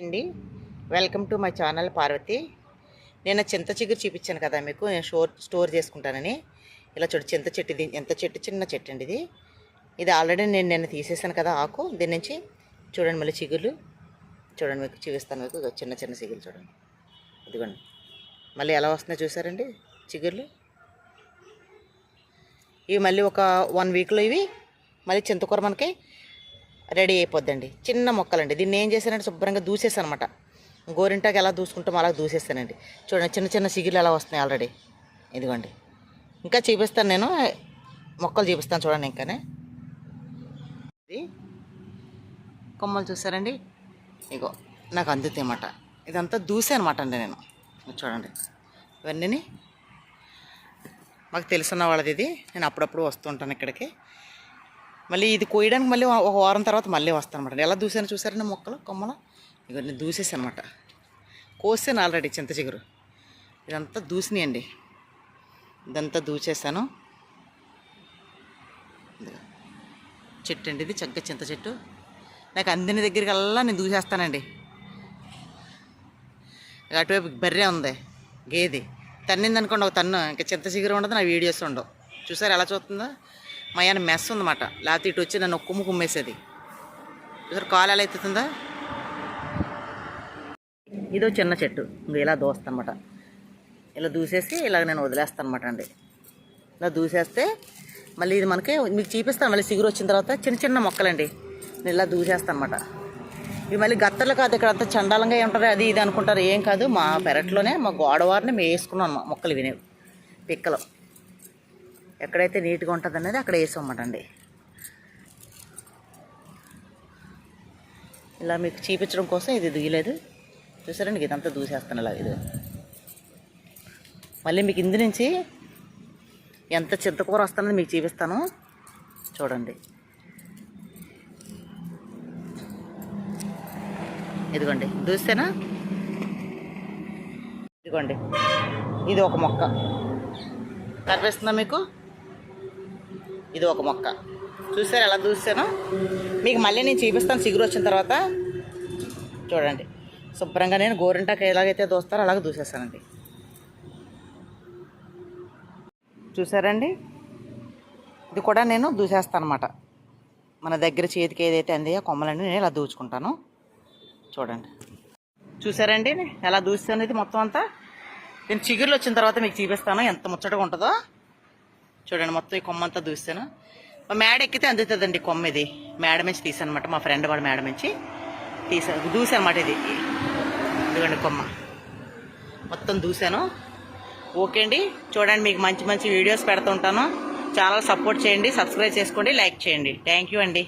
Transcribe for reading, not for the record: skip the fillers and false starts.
అండి, welcome to my channel Parvati. నేను చింత చిగురు చూపించాను కదా మీకు, నేను స్టోర్ చేసుకుంటానని. ఇలా చూడు, చింత చెట్టు. ఇది ఎంత చెట్టు, చిన్న చెట్టు అండి ఇది ఆల్రెడీ నేను తీసేసాను కదా ఆకు. దీని నుంచి చూడండి మళ్ళీ చిగుర్లు చూడండి, మీకు చూపిస్తాను. మీకు చిన్న చిన్న చిగురు చూడండి, ఇదిగోండి మళ్ళీ ఎలా వస్తున్నాయో చూసారండి చిగుర్లు. ఇవి మళ్ళీ ఒక 1 వీక్లో ఇవి మళ్ళీ చింతకూర మనకి రెడీ అయిపోద్దండి. చిన్న మొక్కలండి. దీన్ని ఏం చేశానంటే శుభ్రంగా దూసేసాను అనమాట. గోరింటాకి ఎలా దూసుకుంటామో అలా దూసేస్తానండి. చూడండి చిన్న చిన్న సిగిళ్ళు ఎలా వస్తున్నాయి ఆల్రెడీ. ఇదిగోండి, ఇంకా చూపిస్తాను, నేను మొక్కలు చూపిస్తాను చూడండి. ఇంకానే ఇది కొమ్మలు చూసారండి, ఇగో నాకు అందుతాయి అన్నమాట. ఇదంతా దూసే అనమాట అండి నేను. చూడండి ఇవన్నీ మాకు తెలుసున్న వాళ్ళది. ఇది నేను అప్పుడప్పుడు వస్తుంటాను ఇక్కడికి. మళ్ళీ ఇది కోయడానికి మళ్ళీ ఒక వారం తర్వాత మళ్ళీ వస్తాను అనమాట. ఎలా దూసాను చూసారండి మొక్కలు, కొమ్మలు. ఇక నేను దూసేసాను అనమాట. కోసాను ఆల్రెడీ చింత చిగురు. ఇదంతా దూసినాయండి, ఇదంతా దూచేసాను. చెట్టు అండి ఇది, చక్కగా చింత చెట్టు. నాకు అందిన దగ్గరికి అలా నేను దూసేస్తానండి. అటువైపు బర్రె ఉంది, గేది తన్నింది అనుకోండి, ఒక తన్ను ఇంకా చింత చిగురు ఉండదు, నా వీడియోస్ ఉండవు. చూసారు ఎలా చూస్తుందో. మా ఆయన మెస్ ఉందన్నమాట, లేకపోతే ఇటు వచ్చి నన్ను కుమ్మేసేది. చూసారు కాలు ఎలా ఎత్తుతుందా. ఇదో చిన్న చెట్టు, ఇలా దూస్తాను అనమాట. ఇలా దూసేసి ఇలా నేను వదిలేస్తాను అనమాట అండి. ఇలా దూసేస్తే మళ్ళీ ఇది మనకి మీకు చూపిస్తాను. మళ్ళీ చిగురు వచ్చిన తర్వాత చిన్న చిన్న మొక్కలండి నేను ఇలా దూసేస్తాను అనమాట. ఇవి మళ్ళీ గత్తర్లు కాదు, ఇక్కడ అంతా చండాలంగా ఉంటుంది అది ఇది అనుకుంటారు. ఏం కాదు, మా పెరట్లోనే మా గోడవారిని మేము వేసుకున్నాను మొక్కలు వినేవి పిక్కలు. ఎక్కడైతే నీట్గా ఉంటుంది అనేది అక్కడ వేసామన్నమాట అండి. ఇలా మీకు చూపించడం కోసం ఇది దూయలేదు చూసారండి. ఇదంతా దూసేస్తాను ఇలా. ఇది మళ్ళీ మీకు ఇందు నుంచి ఎంత చింతకూర వస్తుందని మీకు చూపిస్తాను చూడండి. ఇదిగోండి దూస్తేనా, ఇదిగోండి ఇది ఒక మొక్క కనిపిస్తుందా మీకు. ఇది ఒక మొక్క చూసారు ఎలా దూసానో. మీకు మళ్ళీ నేను చూపిస్తాను చిగురు వచ్చిన తర్వాత. చూడండి శుభ్రంగా నేను గోరింటాకు ఎలాగైతే దూస్తారో అలాగే దూసేస్తానండి. చూసారండి, ఇది కూడా నేను దూసేస్తాను అనమాట. మన దగ్గర చేతికి ఏదైతే అందియో కొమ్మలండి నేను ఇలా దూచుకుంటాను. చూడండి చూసారండి ఎలా దూస్తాను. ఇది మొత్తం అంతా నేను చిగురులు వచ్చిన తర్వాత మీకు చూపిస్తాను ఎంత ముచ్చటగా ఉంటుందో. చూడండి మొత్తం ఈ కొమ్మ అంతా దూస్తాను. మేడ ఎక్కితే అందుతుందండి కొమ్మ. ఇది మేడ నుంచి తీసాను అనమాట, మా ఫ్రెండ్ వాడు మేడ నుంచి దూసానమాట. ఇది ఇదిగోండి కొమ్మ మొత్తం దూసాను. ఓకే అండి, చూడండి మీకు మంచి మంచి వీడియోస్ పెడుతూ ఉంటాను. ఛానల్ సపోర్ట్ చేయండి, సబ్స్క్రైబ్ చేసుకోండి, లైక్ చేయండి. థ్యాంక్ యూ అండి.